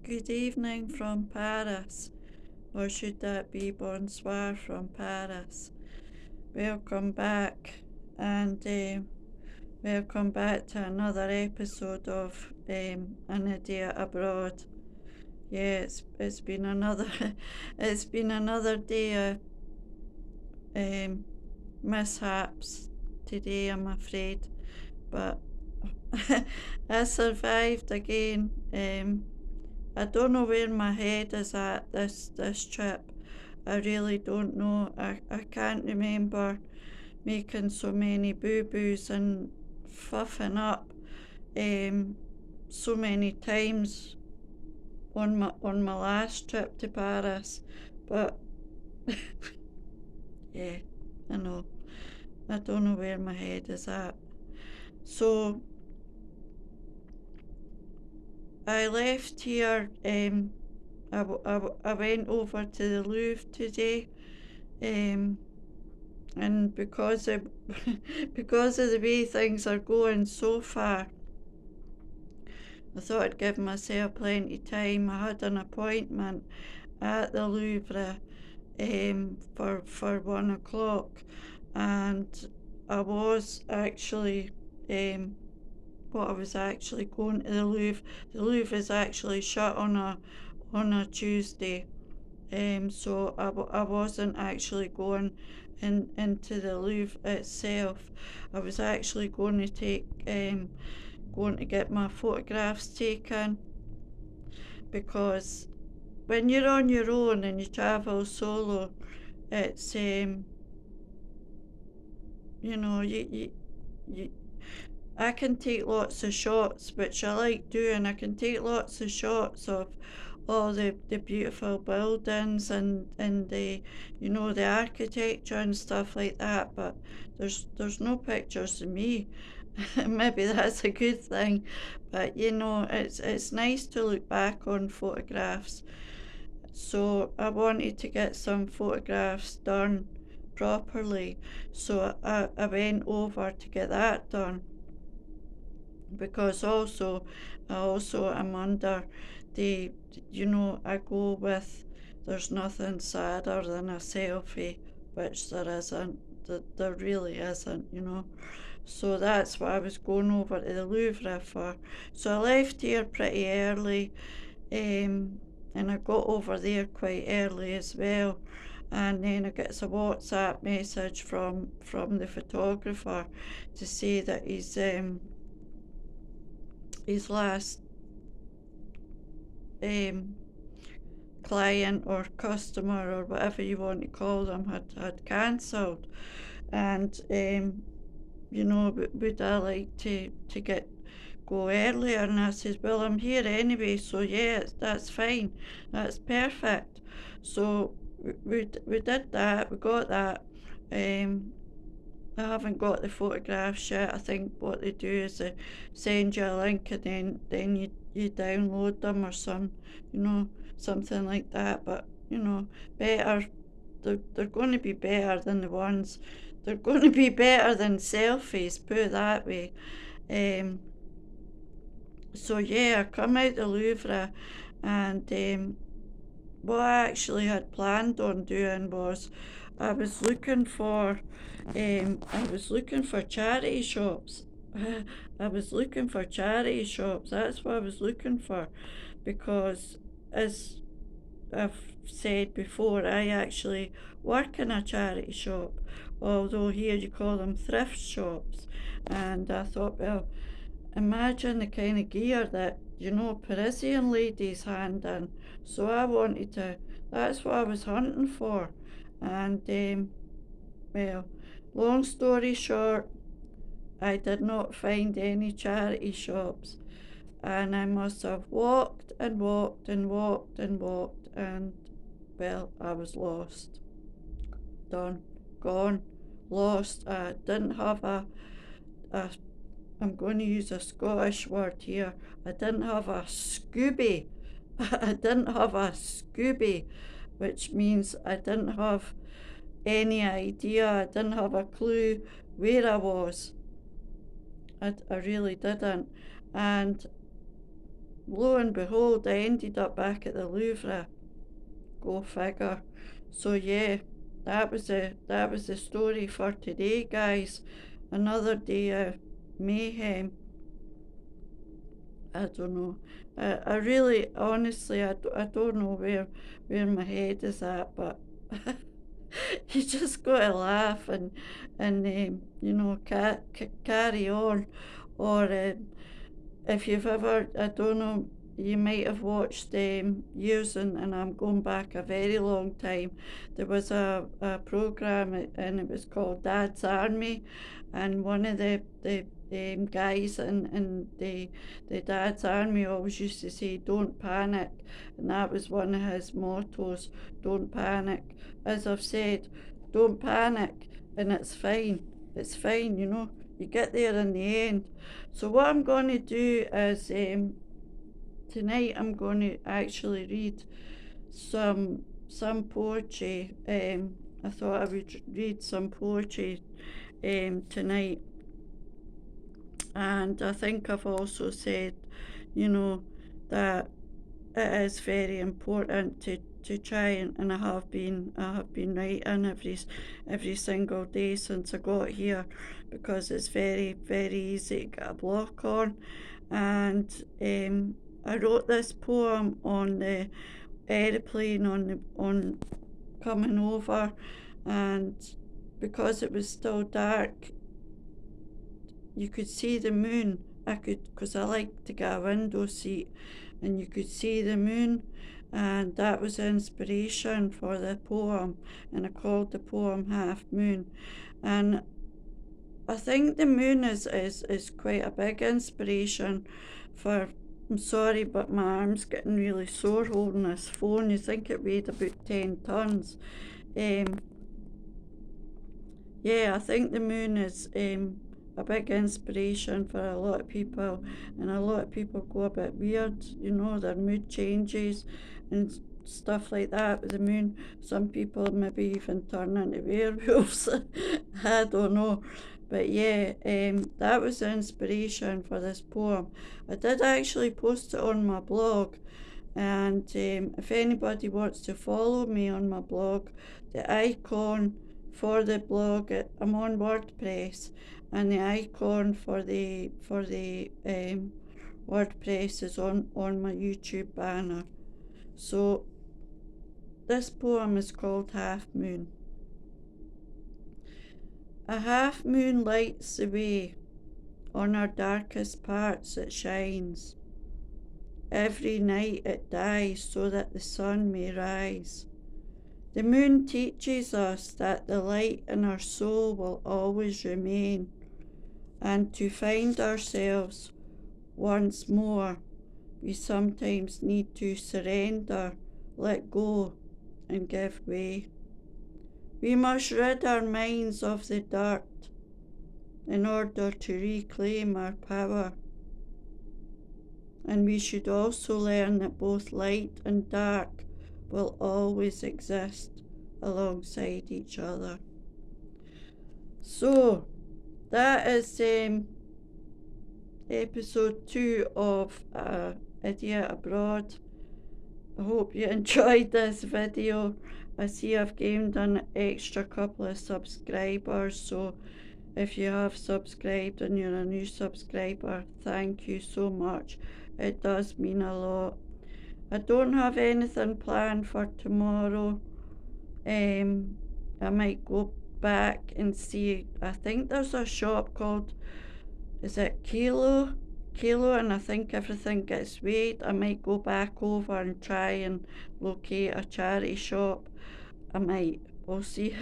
Good evening from Paris, or should that be bonsoir from Paris? Welcome back, and welcome back to another episode of An Idiot Abroad. Yeah, it's been another it's been another day of um, mishaps today, I'm afraid, but I survived again. I don't know where my head is at this trip. I really don't know. I can't remember making so many boo-boos and fuffing up um, so many times on my last trip to Paris. But yeah, I know. I don't know where my head is at. So I left here. I went over to the Louvre today. Um, and because of because of the way things are going so far, I thought I'd give myself plenty of time. I had an appointment at the Louvre for 1 o'clock, and I was actually I was actually going to the Louvre. The Louvre is actually shut on a Tuesday. So I wasn't actually going into the Louvre itself. I was actually going to get my photographs taken, because when you're on your own and you travel solo, it's you I can take lots of shots, which I like doing. I can take lots of shots of all the beautiful buildings and the architecture and stuff like that, but there's no pictures of me. Maybe that's a good thing, but it's nice to look back on photographs. So I wanted to get some photographs done properly, so I went over to get that done, because I also am under the I go with, there's nothing sadder than a selfie, which there isn't. There really isn't. So that's what I was going over to the Louvre for. So I left here pretty early, and I got over there quite early as well. And then I get a WhatsApp message from the photographer to say that his last um, client or customer or whatever you want to call them had cancelled. And would I like to go earlier? And I says, well, I'm here anyway, so yeah, that's fine, that's perfect. So we did that, we got that. um I haven't got the photographs yet. I think what they do is they send you a link, and then you download them, or something like that. But better. They're going to be better than the ones. They're going to be better than selfies. Put it that way. Um. So yeah, I come out the Louvre, and what I actually had planned on doing was I was looking for charity shops. I was looking for charity shops. That's what I was looking for, because, as I've said before, I actually work in a charity shop, although here you call them thrift shops. And I thought, well, imagine the kind of gear that Parisian ladies hand in. So I wanted to. That's what I was hunting for. And well, long story short, I did not find any charity shops, and I must have walked and walked and walked and walked, and well, I was lost. Done. Gone. Lost. I didn't have a I'm going to use a Scottish word here. I didn't have a Scooby. I didn't have a Scooby, which means I didn't have any idea. I didn't have a clue where I was. I really didn't. And lo and behold, I ended up back at the Louvre. Go figure. So yeah, that was the story for today, guys. Another day of mayhem. I don't know. I really, honestly, I don't know where my head is at, but you just gotta laugh and carry on, or if you've ever, I don't know, you might have watched years, and I'm going back a very long time. There was a program, and it was called Dad's Army, and one of the guys in the Dad's Army always used to say, "Don't panic," and that was one of his mottos. Don't panic. As I've said, don't panic, and it's fine. It's fine, You get there in the end. So what I'm going to do is tonight I'm going to actually read some poetry. I thought I would read some poetry tonight, and I think I've also said, that it is very important to try, and I have been writing every single day since I got here, because it's very very easy to get a block on. And I wrote this poem on the aeroplane on coming over, and because it was still dark, you could see the moon. Because I like to get a window seat, and you could see the moon, and that was inspiration for the poem, and I called the poem Half Moon. And I think the moon is quite a big inspiration for. I'm sorry, but my arm's getting really sore holding this phone. You think it weighed about 10 tons. Um, yeah, I think the moon is a big inspiration for a lot of people, and a lot of people go a bit weird, their mood changes and stuff like that with the moon. Some people maybe even turn into werewolves. I don't know. But yeah, that was the inspiration for this poem. I did actually post it on my blog, and if anybody wants to follow me on my blog, the icon for the blog, I'm on WordPress, and the icon for the WordPress is on my YouTube banner. So this poem is called Half Moon. A half moon lights the way, on our darkest parts it shines. Every night it dies so that the sun may rise. The moon teaches us that the light in our soul will always remain, and to find ourselves once more, we sometimes need to surrender, let go, and give way. We must rid our minds of the dirt in order to reclaim our power. And we should also learn that both light and dark will always exist alongside each other. So that is episode 2 of Idiot Abroad. I hope you enjoyed this video. I see I've gained an extra couple of subscribers, so if you have subscribed and you're a new subscriber, thank you so much. It does mean a lot. I don't have anything planned for tomorrow. I might go back and see. I think there's a shop called, is it Kilo? And I think everything gets weighed. I might go back over and try and locate a charity shop. I might. We'll see.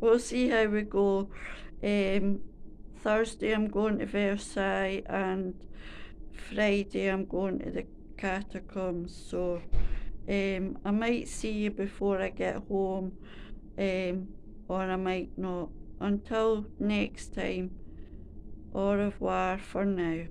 We'll see how we go. Thursday I'm going to Versailles, and Friday I'm going to the catacombs. So I might see you before I get home, or I might not. Until next time, au revoir for now.